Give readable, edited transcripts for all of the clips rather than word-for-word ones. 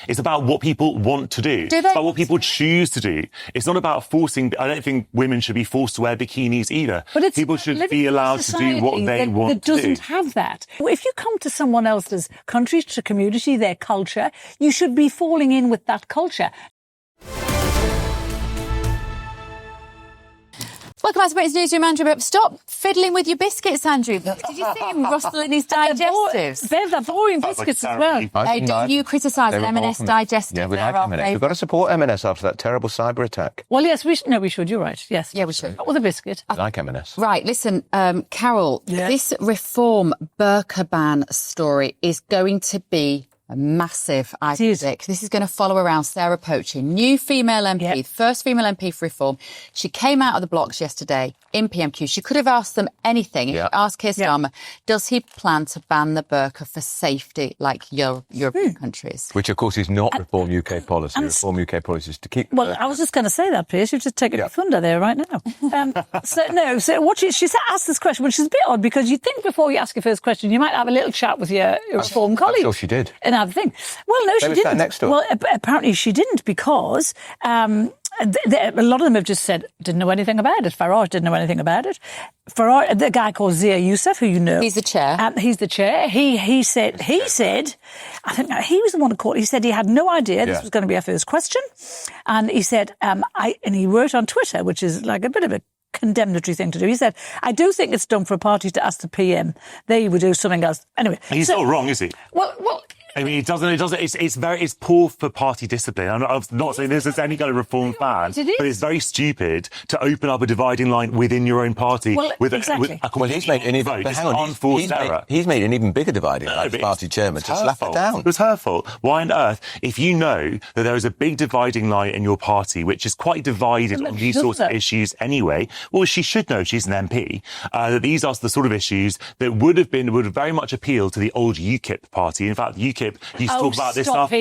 It's about what people want to do. It's about what people choose to do. It's not about forcing. I don't think women should be forced to wear bikinis either. But people should be allowed to do what they want to do. That doesn't have that. If you come to someone else's country, to community, their culture, you should be falling in with that culture. Welcome back to Britain's Newsroom, Andrew. But stop fiddling with your biscuits, Andrew. Did you see him rustling his digestives? They're boring biscuits as well. Hey, don't you criticise M&S digestives? Yeah, we like M&S. We've got to support M&S after that terrible cyber attack. Well, yes, we should. You're right. Yes. Yeah, we should. With a biscuit. I like M&S. Right, listen, Carol, this reform Burka ban story is going to be a massive, I predict. This is going to follow around Sarah Poching, new female MP, first female MP for reform. She came out of the blocks yesterday in PMQ. She could have asked them anything. If you ask Keir Starmer, does he plan to ban the burqa for safety like European countries? Which, of course, is not Reform UK policy. Reform UK policy is to keep... Well, I was just going to say that, Piers. You've just taken your thunder there right now. So what she asked this question, which is a bit odd, because you'd think before you ask your first question, you might have a little chat with your reform colleagues. I'm sure she did. And have a thing. Well, no, she didn't. Sat next to her. Well, apparently she didn't, because a lot of them have just said, didn't know anything about it. Farage didn't know anything about it. Farage, the guy called Zia Youssef, who you know. He's the chair. He's the chair. He said, I think he was the one who called. He said he had no idea this was going to be our first question. And he said, and he wrote on Twitter, which is like a bit of a condemnatory thing to do. He said, I do think it's dumb for a party to ask the PM. They would do something else. Anyway. He's not wrong, is he? Well, I mean, it doesn't. It's poor for party discipline. I'm not saying this is any kind of reform ban, but it's very stupid to open up a dividing line within your own party. Well, exactly. He's made an even bigger dividing line as party chairman to slap it down. It was her fault. Why on earth, if you know that there is a big dividing line in your party, which is quite divided on these sorts of issues anyway, well, she should know, she's an MP, that these are the sort of issues that would have very much appeal to the old UKIP party. In fact, UKIP used to talk about this stuff.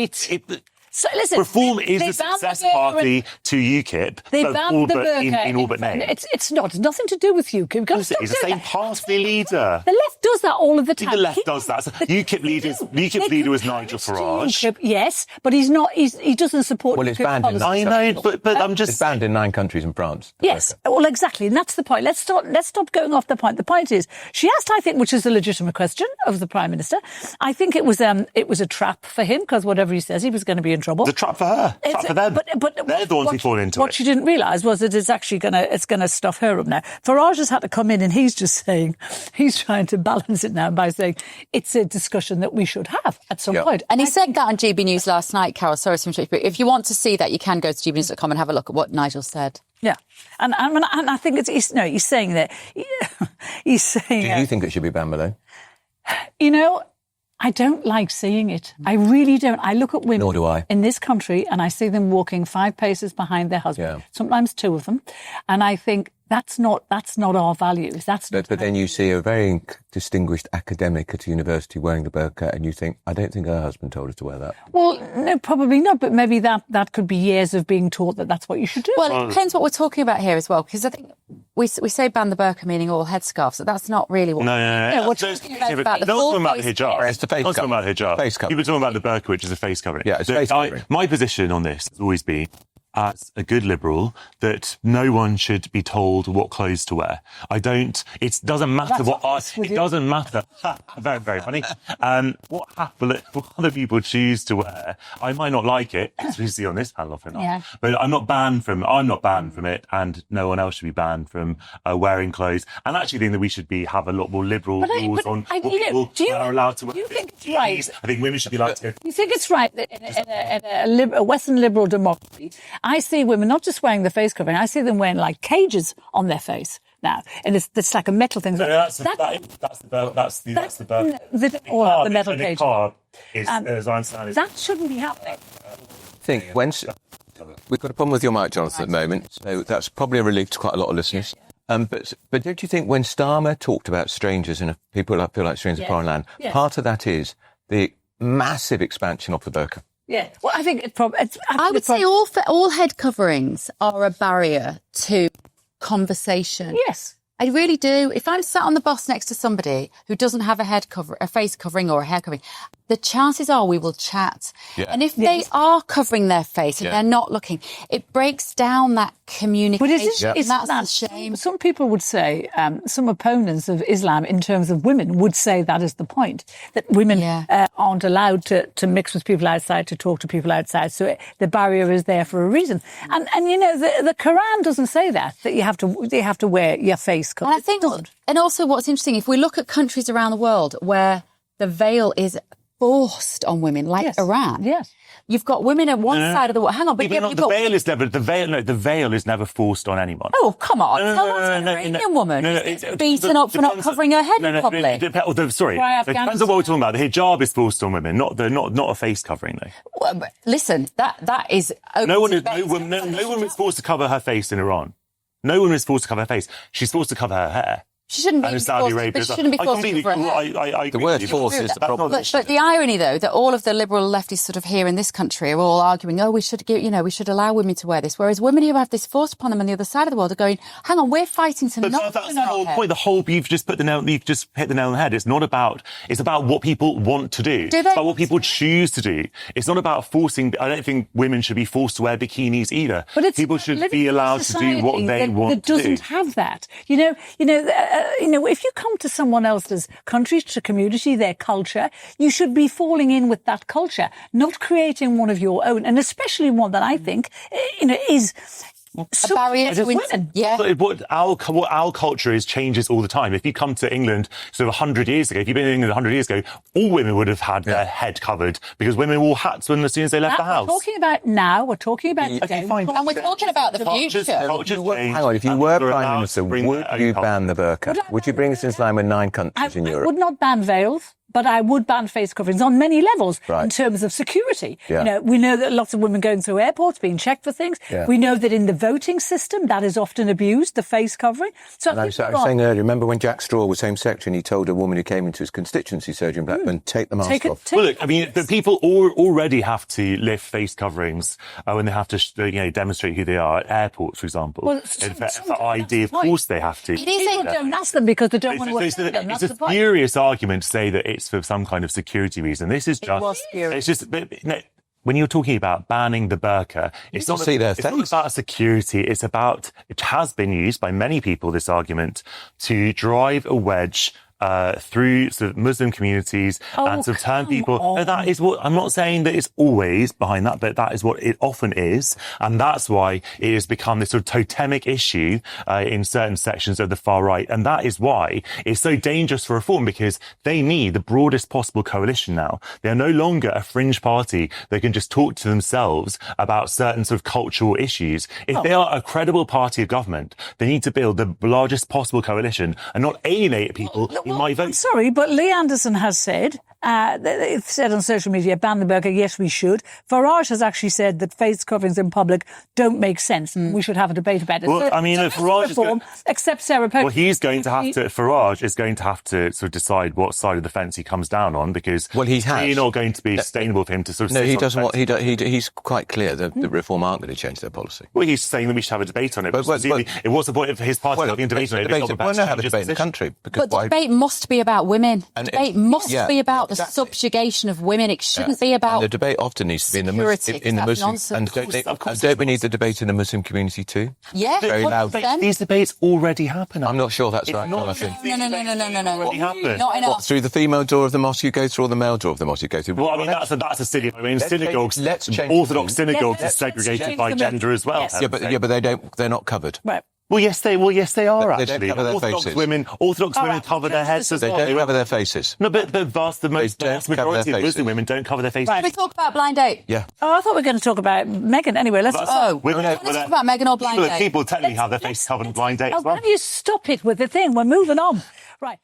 So, listen, Reform is the success party to UKIP, in all but name. It's not. It's nothing to do with UKIP. It's the same party leader. The left does that all of the time. The left does that. UKIP leader was Nigel Farage. UKIP, yes, but he's not. He doesn't support. Well, it's banned in 9 countries. but I'm just. It's banned in 9 countries in France. Yes, well, exactly, and that's the point. Let's stop going off the point. The point is, she asked, I think, which is a legitimate question of the Prime Minister. I think it was a trap for him, because whatever he says, he was going to be in trouble. It's a trap for her. Trap for them. But they're the ones who fall into it. What she didn't realise was that it's going to stuff her up now. Farage has had to come in, and he's just saying, he's trying to balance it now by saying it's a discussion that we should have at some point. And he said that on GB News last night, Carol. Sorry to interrupt, but if you want to see that, you can go to gbnews.com and have a look at what Nigel said. Yeah, and I think he's saying that. He's saying. Do you think it should be banned, Malone? You know, I don't like seeing it. I really don't. I look at women Nor do I. in this country and I see them walking 5 paces behind their husband, sometimes 2 of them, and I think that's not our values. But then you see a very distinguished academic at a university wearing the burqa and you think, I don't think her husband told her to wear that. Well, no, probably not, but maybe that could be years of being taught that that's what you should do. Well, it depends what we're talking about here as well, because I think we say ban the burqa, meaning all headscarves, so that's not really what... No. We're talking about the full full face hijab. It's the face cover. About hijab. Face cover. You've been talking about the burqa, which is a face covering. Yeah, it's face covering. My position on this has always been, as a good liberal, that no one should be told what clothes to wear. It doesn't matter it doesn't matter. Very, very funny. What other people choose to wear, I might not like it, as we see on this panel often enough, but I'm not banned from it, and no one else should be banned from wearing clothes. And actually think that we should have a lot more liberal rules on what people are allowed to wear. Do you think it's right? I think women should be allowed to. You think it's right that in a Western liberal democracy, I see women not just wearing the face covering, I see them wearing like cages on their face now, and it's like a metal thing. No, that's the metal cage. As I understand it, that shouldn't be happening. We've got a problem with your mic, Jonathan, at the moment, so that's probably a relief to quite a lot of listeners. But don't you think when Starmer talked about strangers and people that feel like strangers in a foreign land, part of that is the massive expansion of the burqa? Yeah, well, I think I would say all head coverings are a barrier to conversation. Yes. I really do. If I'm sat on the bus next to somebody who doesn't have a face covering or a hair covering, the chances are we will chat. Yeah. And if they are covering their face and they're not looking, it breaks down that communication. But that's a shame. Some people would say, some opponents of Islam in terms of women would say that is the point, that women aren't allowed to mix with people outside, to talk to people outside. So the barrier is there for a reason. And you know, the Quran doesn't say that you have to wear your face covered. And I think, and also what's interesting, if we look at countries around the world where the veil is forced on women, like Iran. Yes. You've got women at one side of the world. Hang on, but the veil is never forced on anyone. Oh, come on. Tell us an Iranian woman beaten up for not covering her head in public. Sorry. It depends on what we're talking about. The hijab is forced on women, not a face covering, though. Well, listen, that is... No woman is forced to cover her face in Iran. No woman is forced to cover her face. She's forced to cover her hair. She shouldn't be forced to cover her hair. The word force is the problem. But the irony, though, that all of the liberal lefties sort of here in this country are all arguing, we should allow women to wear this, whereas women who have this forced upon them on the other side of the world are going, hang on, we're fighting to not. That's the whole point. You've just hit the nail on the head. It's not about. It's about what people want to do. It's about what people choose to do. It's not about forcing. I don't think women should be forced to wear bikinis either. But people should be allowed to do what they want to do. That doesn't have that. If you come to someone else's country, to community, their culture, you should be falling in with that culture, not creating one of your own, and especially one that I think, is a barrier to women. Yeah. What our culture is changes all the time. If you come to England sort of 100 years ago, if you've been in England 100 years ago, all women would have had their head covered because women wore hats as soon as they left the house. We're talking about now. We're talking about today. Fine. And we're talking about the future. Hang on, if you were Prime Minister, would you ban the burqa? Would you bring us into line with 9 countries in Europe? I would not ban veils. But I would ban face coverings on many levels in terms of security. Yeah. We know that lots of women going through airports being checked for things. Yeah. We know that in the voting system that is often abused, the face covering. So I was saying earlier, remember when Jack Straw was Home Secretary and he told a woman who came into his constituency surgery in Blackburn, take the mask off? Well, look, the people already have to lift face coverings when they have to demonstrate who they are at airports, for example. Well, for ID, of course they have to. People don't ask them because they don't want to work them. It's a furious argument to say that it's for some kind of security reason. This is just... It's just... When you're talking about banning the burqa, it's not about security. It's about... It has been used by many people, this argument, to drive a wedge through sort of Muslim communities and sort of turn people. No, that is what I'm not saying that it's always behind that, but that is what it often is, and that's why it has become this sort of totemic issue in certain sections of the far right, and that is why it's so dangerous for reform because they need the broadest possible coalition now. They are no longer a fringe party that can just talk to themselves about certain sort of cultural issues. If they are a credible party of government, they need to build the largest possible coalition and not alienate people. I'm sorry, but Lee Anderson has said, it said on social media, ban the burqa, yes, we should. Farage has actually said that face coverings in public don't make sense. We should have a debate about it. Well, Farage reform, except Sarah Pope. Well, Farage is going to have to sort of decide what side of the fence he comes down on because it's not going to be sustainable for him to sort of... No, he doesn't he's quite clear that the Reform aren't going to change their policy. Well, he's saying that we should have a debate on it. But it was the point of his party having a debate on it. We'll not have a debate in the country. But debate must be about women. Debate must be about the subjugation of women. It shouldn't be about... And the debate often needs to be in the Muslim... And don't we need the debate in the Muslim community too? Yeah. Very loud. These debates already happen. I'm not sure that's right. No. Already happen. Not enough. What, through the female door of the mosque you go through or the male door of the mosque you go through? Well, I mean, that's a silly... I mean, synagogues, Orthodox synagogues are segregated by gender as well. Yeah, but they're not covered. Right. Well, yes, they are actually. They don't cover their faces. Orthodox women cover their heads as well. They don't cover their faces. No, but the vast majority of Muslim women don't cover their faces. Can we talk about blind date? Yeah. Oh, I thought we were going to talk about Meghan. Anyway, let's... let's talk about Meghan or blind date. People technically have their face covered in blind date as well. Can you stop it with the thing? We're moving on. Right.